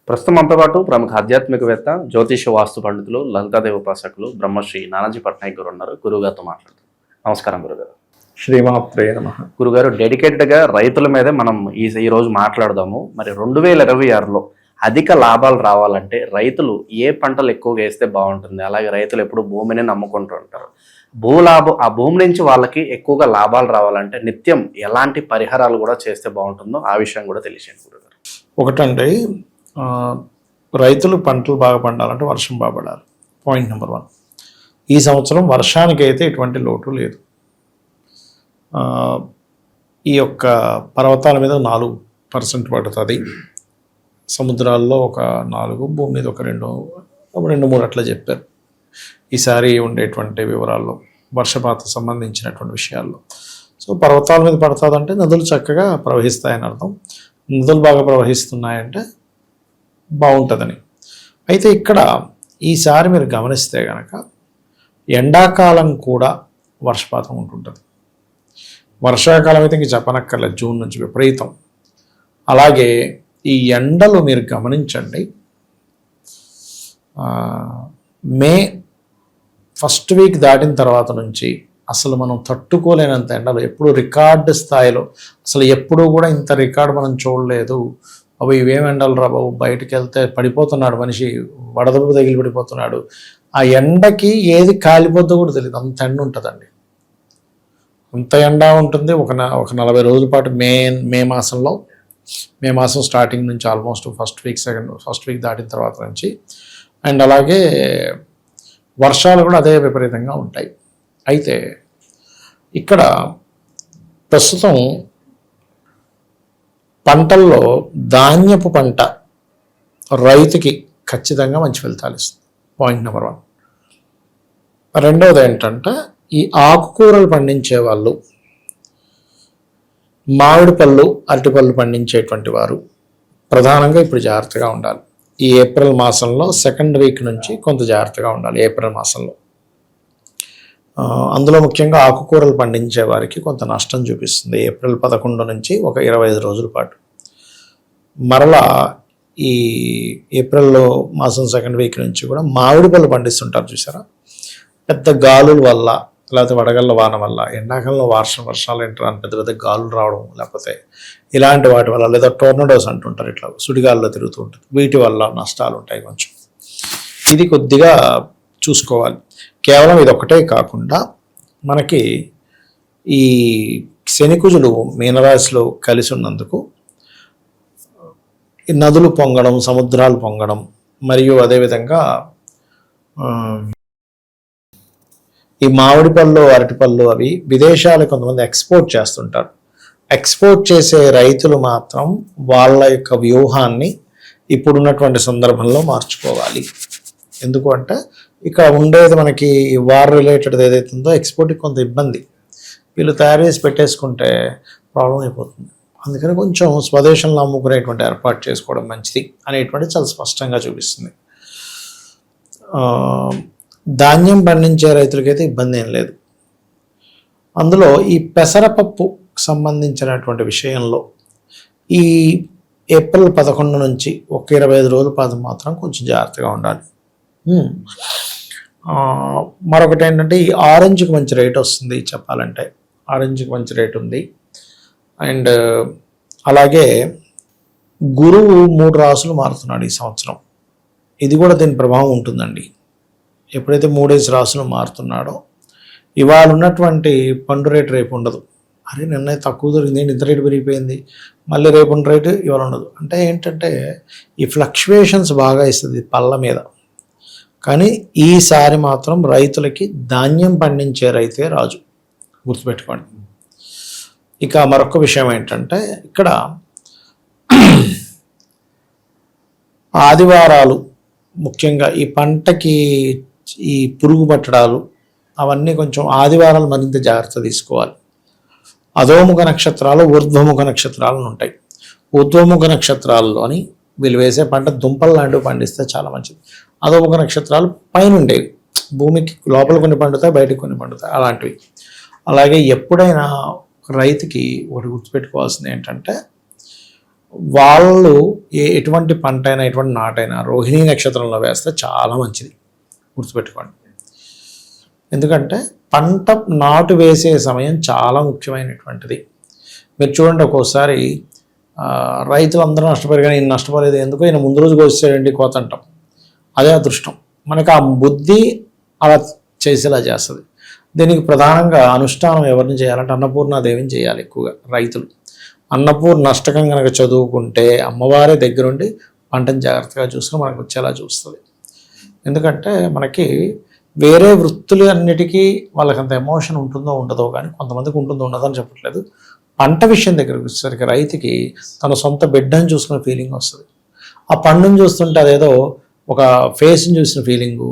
ప్రస్తుతం మనతో పాటు ప్రముఖ ఆధ్యాత్మికవేత్త, జ్యోతిష వాస్తు పండితులు, లలితాదేవి ఉపాసకులు బ్రహ్మశ్రీ నానాజీ పట్నాయక్ గారు ఉన్నారు. గురుగారితో మాట్లాడుతాం. నమస్కారం గురుగారు. శ్రీమాత్రే నమః. గురుగారు, డెడికేటెడ్గా రైతుల మీదే మనం ఈ రోజు మాట్లాడదాము. మరి 2026లో అధిక లాభాలు రావాలంటే రైతులు ఏ పంటలు ఎక్కువగా వేస్తే బాగుంటుంది? అలాగే రైతులు ఎప్పుడు భూమిని నమ్ముకుంటూ ఉంటారు. ఆ భూమి నుంచి వాళ్ళకి ఎక్కువగా లాభాలు రావాలంటే నిత్యం ఎలాంటి పరిహారాలు కూడా చేస్తే బాగుంటుందో ఆ విషయం కూడా తెలియజేయండి గురుగారు. ఒకటండి, రైతులు పంటలు బాగా పండాలంటే వర్షం బాగా పడాలి. Point number 1. ఈ సంవత్సరం వర్షానికి అయితే ఎటువంటి లోటు లేదు. ఈ యొక్క పర్వతాల మీద 4% పడుతుంది, సముద్రాల్లో ఒక 4, భూమి మీద ఒక 2-3 అట్లా చెప్పారు ఈసారి ఉండేటువంటి వివరాల్లో, వర్షపాతం సంబంధించినటువంటి విషయాల్లో. సో పర్వతాల మీద పడుతుందంటే నదులు చక్కగా ప్రవహిస్తాయని అర్థం. నదులు బాగా ప్రవహిస్తున్నాయంటే బాగుంటుందని. అయితే ఇక్కడ ఈసారి మీరు గమనిస్తే కనుక ఎండాకాలం కూడా వర్షపాతం ఉంటుంటుంది. వర్షాకాలం అయితే ఇంక చెప్పనక్కర్లేదు, జూన్ నుంచి విపరీతం. అలాగే ఈ ఎండలు మీరు గమనించండి, మే ఫస్ట్ వీక్ దాటిన తర్వాత నుంచి అసలు మనం తట్టుకోలేనంత ఎండలు, ఎప్పుడు రికార్డు స్థాయిలో, అసలు ఎప్పుడూ కూడా ఇంత రికార్డు మనం చూడలేదు. అవి ఇవేం ఎండలు రా బాబు, బయటకు వెళ్తే పడిపోతున్నాడు మనిషి, వడదెబ్బ తగిలి పడిపోతున్నాడు. ఆ ఎండకి ఏది కాలిపోద్దో కూడా తెలియదు, అంత ఎండ ఉంటుందండి. అంత ఎండ ఉంటుంది. ఒక 40 రోజుల పాటు మే మాసం స్టార్టింగ్ నుంచి ఆల్మోస్ట్ ఫస్ట్ వీక్ దాటిన తర్వాత నుంచి. అండ్ అలాగే వర్షాలు కూడా అదే విపరీతంగా ఉంటాయి. అయితే ఇక్కడ ప్రస్తుతం పంటల్లో ధాన్యపు పంట రైతుకి ఖచ్చితంగా మంచి ఫలితాలు ఇస్తుంది. Point number 1. రెండవది ఏంటంటే, ఈ ఆకుకూరలు పండించే వాళ్ళు, మామిడి పళ్ళు, అరటిపళ్ళు పండించేటువంటి వారు ప్రధానంగా ఇప్పుడు జాగ్రత్తగా ఉండాలి. ఈ ఏప్రిల్ మాసంలో సెకండ్ వీక్ నుంచి కొంత జాగ్రత్తగా ఉండాలి. ఏప్రిల్ మాసంలో అందులో ముఖ్యంగా ఆకుకూరలు పండించే వారికి కొంత నష్టం చూపిస్తుంది. ఏప్రిల్ 11 నుంచి ఒక 25 రోజుల పాటు. మరలా ఈ ఏప్రిల్లో మాసం సెకండ్ వీక్ నుంచి కూడా మామిడి పళ్ళు పండిస్తుంటారు చూసారా, పెద్ద గాలుల వల్ల లేకపోతే వడగళ్ళ వాన వల్ల, ఎండాకాలంలో వర్షాలు ఏంటారు పెద్ద పెద్ద గాలులు రావడం, లేకపోతే ఇలాంటి వాటి వల్ల, లేదా టోర్నడోస్ అంటుంటారు, ఇట్లా సుడిగాల్లో తిరుగుతూ ఉంటుంది, వీటి వల్ల నష్టాలు ఉంటాయి కొంచెం. ఇది కొద్దిగా చూసుకోవాలి. కేవలం ఇది ఒకటే కాకుండా మనకి ఈ శనికుజులు మీనరాశిలో కలిసి ఉన్నందుకు ఈ నదులు పొంగడం, సముద్రాలు పొంగడం, మరియు అదేవిధంగా ఈ మామిడి పళ్ళు, అరటిపళ్ళు అవి విదేశాలకు కొంతమంది ఎక్స్పోర్ట్ చేస్తుంటారు. ఎక్స్పోర్ట్ చేసే రైతులు మాత్రం వాళ్ళ యొక్క వ్యూహాన్ని ఇప్పుడున్నటువంటి సందర్భంలో మార్చుకోవాలి. ఎందుకు అంటే ఇక్కడ ఉండేది మనకి వార్ రిలేటెడ్ ఏదైతే ఉందో ఎక్స్పోర్ట్కి కొంత ఇబ్బంది, వీళ్ళు తయారు చేసి పెట్టేసుకుంటే ప్రాబ్లం అయిపోతుంది. అందుకని కొంచెం స్వదేశంలో అమ్ముకునేటువంటి ఏర్పాటు చేసుకోవడం మంచిది అనేటువంటి చాలా స్పష్టంగా చూపిస్తుంది. ధాన్యం పండించే రైతులకైతే ఇబ్బంది ఏం లేదు. అందులో ఈ పెసరపప్పు సంబంధించినటువంటి విషయంలో ఈ ఏప్రిల్ 11 నుంచి ఒక 25 రోజుల పాటు మాత్రం కొంచెం జాగ్రత్తగా ఉండాలి. మరొకటి ఏంటంటే, ఈ ఆరెంజ్కి మంచి రేట్ వస్తుంది. చెప్పాలంటే ఆరెంజ్కి మంచి రేట్ ఉంది. అండ్ అలాగే గురువు 3 రాసులు మారుతున్నాడు ఈ సంవత్సరం. ఇది కూడా దీని ప్రభావం ఉంటుందండి. ఎప్పుడైతే 3 రాసులు మారుతున్నాడో, ఇవాళ ఉన్నటువంటి పండు రేటు రేపు ఉండదు. అరే నిన్న తక్కువ దొరికింది, ఇంత రేటు పెరిగిపోయింది, మళ్ళీ రేపు ఉన్న రేటు ఇవాళ ఉండదు. అంటే ఏంటంటే ఈ ఫ్లక్చువేషన్స్ బాగా ఇస్తుంది పళ్ళ మీద. కానీ ఈసారి మాత్రం రైతులకి ధాన్యం పండించే రైతే రాజు, గుర్తుపెట్టుకోండి. ఇక మరొక విషయం ఏంటంటే, ఇక్కడ ఆదివారాలు ముఖ్యంగా ఈ పంటకి ఈ పురుగు పట్టడాలు అవన్నీ కొంచెం ఆదివారాలు మరింత జాగ్రత్త తీసుకోవాలి. అధోముఖ నక్షత్రాలు, ఊర్ధ్వముఖ నక్షత్రాలు ఉంటాయి. ఊర్ధ్వముఖ నక్షత్రాల్లోని వీళ్ళు వేసే పంట దుంపలు లాంటివి పండిస్తే చాలా మంచిది. అధోముఖ నక్షత్రాలు పైన ఉండేవి, భూమికి లోపల కొన్ని పండుతాయి, బయటకు కొన్ని పండుతాయి, అలాంటివి. అలాగే ఎప్పుడైనా రైతుకి ఒకటి గుర్తుపెట్టుకోవాల్సింది ఏంటంటే, వాళ్ళు ఎటువంటి పంట అయినా ఎటువంటి నాటైనా రోహిణీ నక్షత్రంలో వేస్తే చాలా మంచిది, గుర్తుపెట్టుకోండి. ఎందుకంటే పంట నాటు వేసే సమయం చాలా ముఖ్యమైనటువంటిది. మీరు చూడండి, ఒక్కోసారి రైతులందరూ నష్టపోయారు కానీ ఈయన నష్టపోలేదు, ఎందుకో ఈయన ముందు రోజు కోసేయండి కోత అంటాం. అదే అదృష్టం, మనకు ఆ బుద్ధి అలా చేసేలా చేస్తుంది. దీనికి ప్రధానంగా అనుష్ఠానం ఎవరిని చేయాలంటే అన్నపూర్ణాదేవిని చేయాలి. ఎక్కువగా రైతులు అన్నపూర్ణ అష్టకం కనుక చదువుకుంటే అమ్మవారే దగ్గరుండి పంటను జాగ్రత్తగా చూసుకుని మనకు వచ్చేలా చూస్తుంది. ఎందుకంటే మనకి వేరే వృత్తులు అన్నిటికీ వాళ్ళకంత ఎమోషన్ ఉంటుందో ఉండదో కానీ కొంతమందికి ఉంటుందో ఉండదో అని చెప్పట్లేదు. పంట విషయం దగ్గరకు వచ్చేసరికి రైతుకి తన సొంత బిడ్డను చూసుకునే ఫీలింగ్ వస్తుంది. ఆ పండును చూస్తుంటే అదేదో ఒక ఫేస్ని చూసిన ఫీలింగు,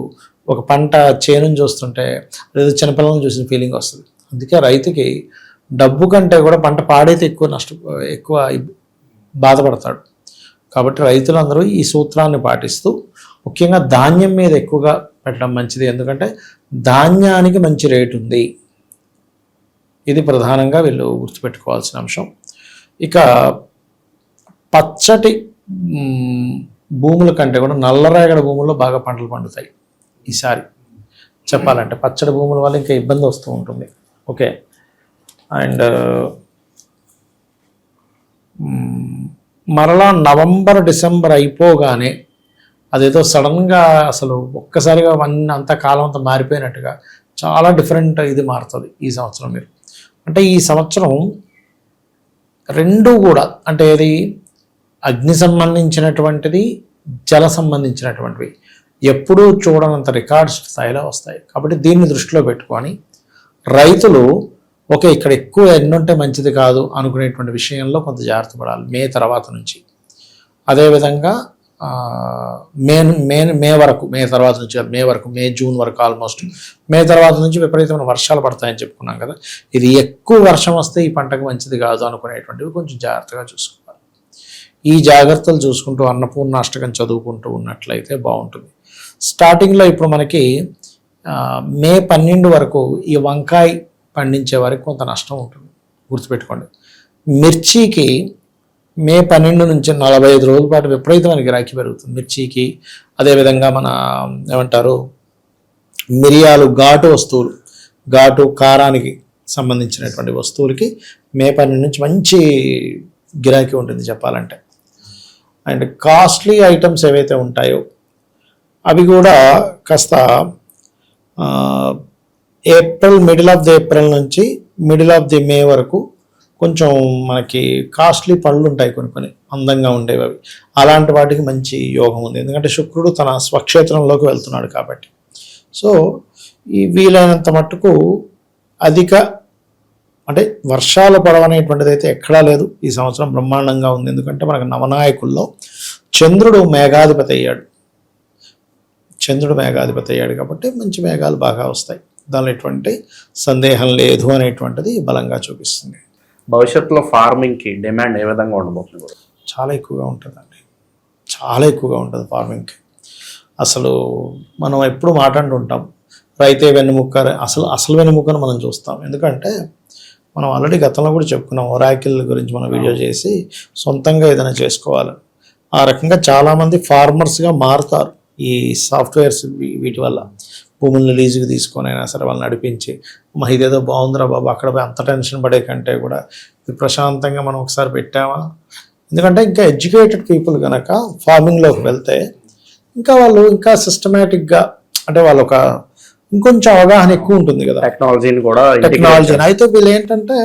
ఒక పంట చేనుని చూస్తుంటే అదేదో చిన్నపిల్లలను చూసిన ఫీలింగ్ వస్తుంది. అందుకే రైతుకి డబ్బు కంటే కూడా పంట పాడైతే ఎక్కువ బాధపడతాడు. కాబట్టి రైతులందరూ ఈ సూత్రాన్ని పాటిస్తూ ముఖ్యంగా ధాన్యం మీద ఎక్కువగా పెట్టడం మంచిది. ఎందుకంటే ధాన్యానికి మంచి రేటు ఉంది. ఇది ప్రధానంగా వీళ్ళు గుర్తుపెట్టుకోవాల్సిన అంశం. ఇక పచ్చటి భూముల కంటే కూడా నల్లరేగడి భూముల్లో బాగా పంటలు పండుతాయి ఈసారి చెప్పాలంటే. పచ్చడి భూముల వల్ల ఇంకా ఇబ్బంది వస్తూ ఉంటుంది. ఓకే, అండ్ మరలా నవంబర్ డిసెంబర్ అయిపోగానే అదేదో సడన్గా అసలు ఒక్కసారిగా అంత కాలం అంతా మారిపోయినట్టుగా చాలా డిఫరెంట్ ఇది మారుతుంది ఈ సంవత్సరం. మీరు అంటే ఈ సంవత్సరం రెండూ కూడా అంటే ఇది అగ్ని సంబంధించినటువంటిది, జల సంబంధించినటువంటివి ఎప్పుడూ చూడనంత రికార్డ్ స్థాయిలో వస్తాయి. కాబట్టి దీన్ని దృష్టిలో పెట్టుకొని రైతులు ఓకే ఇక్కడ ఎక్కువ ఎన్నుంటే మంచిది కాదు అనుకునేటువంటి విషయంలో కొంత జాగ్రత్త పడాలి మే తర్వాత నుంచి. అదేవిధంగా మే వరకు, మే తర్వాత నుంచి మే వరకు, మే జూన్ వరకు ఆల్మోస్ట్ మే తర్వాత నుంచి విపరీతమైన వర్షాలు పడతాయని చెప్పుకున్నాం కదా. ఇది ఎక్కువ వర్షం వస్తే ఈ పంటకు మంచిది కాదు అనుకునేటువంటివి కొంచెం జాగ్రత్తగా చూసుకోవాలి. ఈ జాగ్రత్తలు చూసుకుంటూ అన్నపూర్ణ అష్టకం చదువుకుంటూ ఉన్నట్లయితే బాగుంటుంది. స్టార్టింగ్లో ఇప్పుడు మనకి మే 12 వరకు ఈ వంకాయ పండించే వారికి కొంత నష్టం ఉంటుంది, గుర్తుపెట్టుకోండి. మిర్చికి మే 12 నుంచి 45 రోజుల పాటు విపరీతమైన గిరాకీ పెరుగుతుంది మిర్చికి. అదేవిధంగా మన ఏమంటారు మిరియాలు, ఘాటు వస్తువులు, ఘాటు కారానికి సంబంధించినటువంటి వస్తువులకి మే 12 నుంచి మంచి గిరాకీ ఉంటుంది చెప్పాలంటే. అండ్ కాస్ట్లీ ఐటమ్స్ ఏవైతే ఉంటాయో అవి కూడా కాస్త మిడిల్ ఆఫ్ ది ఏప్రిల్ నుంచి మిడిల్ ఆఫ్ ది మే వరకు కొంచెం మనకి కాస్ట్లీ పళ్ళు ఉంటాయి కొన్ని అందంగా ఉండేవి. అవి అలాంటి వాటికి మంచి యోగం ఉంది, ఎందుకంటే శుక్రుడు తన స్వక్షేత్రంలోకి వెళ్తున్నాడు కాబట్టి. సో ఈ వీలైనంత మట్టుకు అధిక అంటే వర్షాలు పడవనేటువంటిది అయితే ఎక్కడా లేదు ఈ సంవత్సరం. బ్రహ్మాండంగా ఉంది, ఎందుకంటే మనకు నవనాయకుల్లో చంద్రుడు మేఘాధిపతి అయ్యాడు కాబట్టి మంచి మేఘాలు బాగా వస్తాయి, దానిలో ఎటువంటి సందేహం లేదు అనేటువంటిది బలంగా చూపిస్తుంది. భవిష్యత్తులో ఫార్మింగ్కి డిమాండ్ ఏ విధంగా ఉండబోతుంది? చాలా ఎక్కువగా ఉంటుందండి, చాలా ఎక్కువగా ఉంటుంది ఫార్మింగ్కి. అసలు మనం ఎప్పుడు మాట్లాడుతుంటాం రైతే వెన్నెముక్క, అసలు వెన్నెముక్కను మనం చూస్తాం. ఎందుకంటే మనం ఆల్రెడీ గతంలో కూడా చెప్పుకున్నాం, ఒరాకిల్ గురించి మనం వీడియో చేసి సొంతంగా ఏదైనా చేసుకోవాలి. ఆ రకంగా చాలామంది ఫార్మర్స్గా మారుతారు ఈ సాఫ్ట్వేర్స్ వీటి వల్ల. భూములను లీజుకి తీసుకొని అయినా సరే వాళ్ళని నడిపించి ఇదేదో బాగుందిరా బాబు అక్కడ అంత టెన్షన్ పడే కంటే కూడా ఇది ప్రశాంతంగా మనం ఒకసారి పెట్టామా. ఎందుకంటే ఇంకా ఎడ్యుకేటెడ్ పీపుల్ కనుక ఫార్మింగ్లోకి వెళ్తే ఇంకా వాళ్ళు ఇంకా సిస్టమేటిక్గా అంటే వాళ్ళు ఒక ఇంకొంచెం అవగాహన ఎక్కువ ఉంటుంది కదా టెక్నాలజీ. అయితే వీళ్ళు ఏంటంటే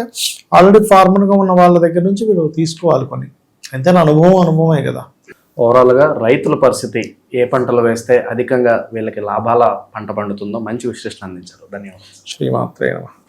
ఆల్రెడీ ఫార్మర్గా ఉన్న వాళ్ళ దగ్గర నుంచి వీళ్ళు తీసుకోవాలి కొన్ని. అంతే అనుభవమే కదా. ఓవరాల్గా రైతుల పరిస్థితి, ఏ పంటలు వేస్తే అధికంగా వీళ్ళకి లాభాల పంట పండుతుందో మంచి విశ్లేషణ అందించారు. ధన్యవాదాలు. శ్రీమాత్రే నమః.